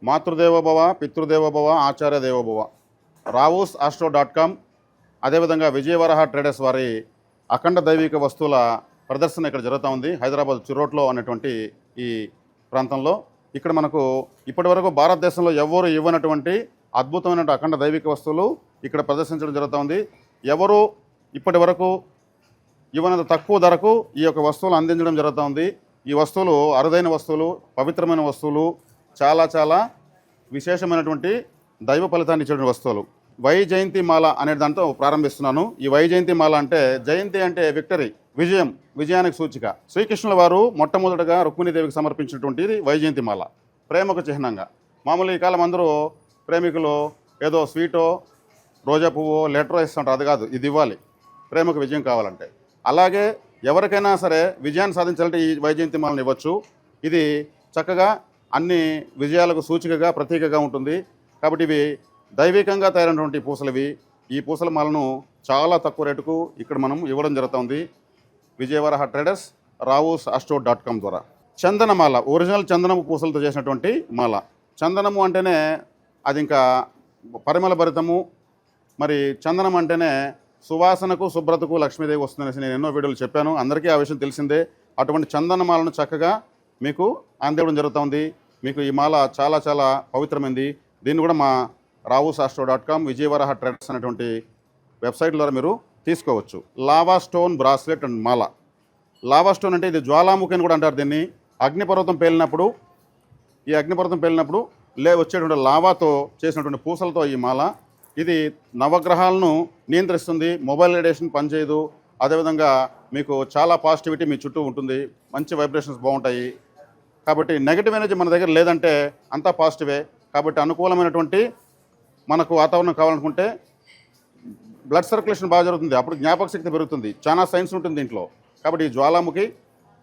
మాతృదేవోభవ, పితృదేవోభవ, ఆచార్య దేవోభవ. RAWUSAstro.com, అదేవిధంగా విజయవరాహ traders వారి అఖండ దైవిక వస్తువుల ప్రదర్శన ఇక్కడ జరుగుతూ ఉంది. హైదరాబాద్ చిరోట్లో అనేటువంటి ఈ ప్రాంతంలో ఇక్కడ మనకు ఇప్పటివరకు భారతదేశంలో ఎవరు ఇవ్వనటువంటి అద్భుతమైన అఖండ దైవిక వస్తువులు ఇక్కడ ప్రదర్శించడం జరుగుతూ ఉంది. ఎవరు ఇప్పటి వరకు ఇవ్వనంత తక్కువ ధరకు ఈ యొక్క వస్తువులు అందించడం జరుగుతూ ఉంది. ఈ వస్తువులు అరుదైన వస్తువులు, పవిత్రమైన వస్తువులు, చాలా చాలా విశేషమైనటువంటి దైవ ఫలితాన్ని ఇచ్చేటువంటి వస్తువులు. వైజయంతి మాల అనే దాంతో ప్రారంభిస్తున్నాను. ఈ వైజయంతి మాల అంటే, జయంతి అంటే విక్టరీ, విజయం, విజయానికి సూచిక. శ్రీకృష్ణుల వారు మొట్టమొదటగా రుక్మిణీదేవికి సమర్పించినటువంటిది వైజయంతి మాల, ప్రేమకు చిహ్నంగా. మామూలు ఈ కాలం అందరూ ప్రేమికులు ఏదో స్వీటో, రోజా పువ్వో, లెటరో ఇస్తుంటారు. అది కాదు, ఇది ఇవ్వాలి ప్రేమకు విజయం కావాలంటే. అలాగే ఎవరికైనా సరే విజయాన్ని సాధించాలంటే ఈ వైజయంతి మాలను ఇవ్వచ్చు. ఇది చక్కగా అన్ని విజయాలకు సూచికగా, ప్రతీకగా ఉంటుంది. కాబట్టి ఇవి దైవికంగా తయారైనటువంటి పూసలు ఇవి. ఈ పూసల మాలను చాలా తక్కువ రేటుకు ఇక్కడ మనం ఇవ్వడం జరుగుతుంది విజయవరాహ ట్రేడర్స్ RAWUSAstro.com ద్వారా. చందనమాల, ఒరిజినల్ చందనము పూసలతో చేసినటువంటి మాల. చందనము అంటేనే అది ఇంకా పరిమళ భరితము. మరి చందనం అంటేనే సువాసనకు, శుభ్రతకు లక్ష్మీదేవి వస్తుందనేసి నేను ఎన్నో వీడియోలు చెప్పాను. అందరికీ ఆ విషయం తెలిసిందే. అటువంటి చందనమాలను చక్కగా మీకు అందివ్వడం జరుగుతుంది. మీకు ఈ మాల చాలా చాలా పవిత్రమైంది. దీన్ని కూడా మా RAWUSAstro.com, విజయవరాహ ట్రేడర్స్ అనేటువంటి వెబ్సైట్ ద్వారా మీరు తీసుకోవచ్చు. Lava stone bracelet and Mala. Lava stone అంటే ఇది జ్వాలాముఖి అని కూడా అంటారు దీన్ని. అగ్నిపర్వతం పేలినప్పుడు, ఈ అగ్నిపర్వతం పేలినప్పుడు వచ్చేటువంటి లావాతో చేసినటువంటి పూసలతో ఈ మాల. ఇది నవగ్రహాలను నియంత్రిస్తుంది. మొబైల్ రేడియేషన్ పనిచేయదు. అదేవిధంగా మీకు చాలా పాజిటివిటీ మీ చుట్టూ ఉంటుంది. మంచి వైబ్రేషన్స్ బాగుంటాయి. కాబట్టి నెగిటివ్ ఎనర్జీ మన దగ్గర లేదంటే అంతా పాజిటివే. కాబట్టి అనుకూలమైనటువంటి మనకు వాతావరణం కావాలనుకుంటే బ్లడ్ సర్క్యులేషన్ బాగా జరుగుతుంది. అప్పుడు జ్ఞాపక శక్తి పెరుగుతుంది. చాలా సైన్స్ ఉంటుంది దీంట్లో. కాబట్టి ఈ జ్వాలాముఖి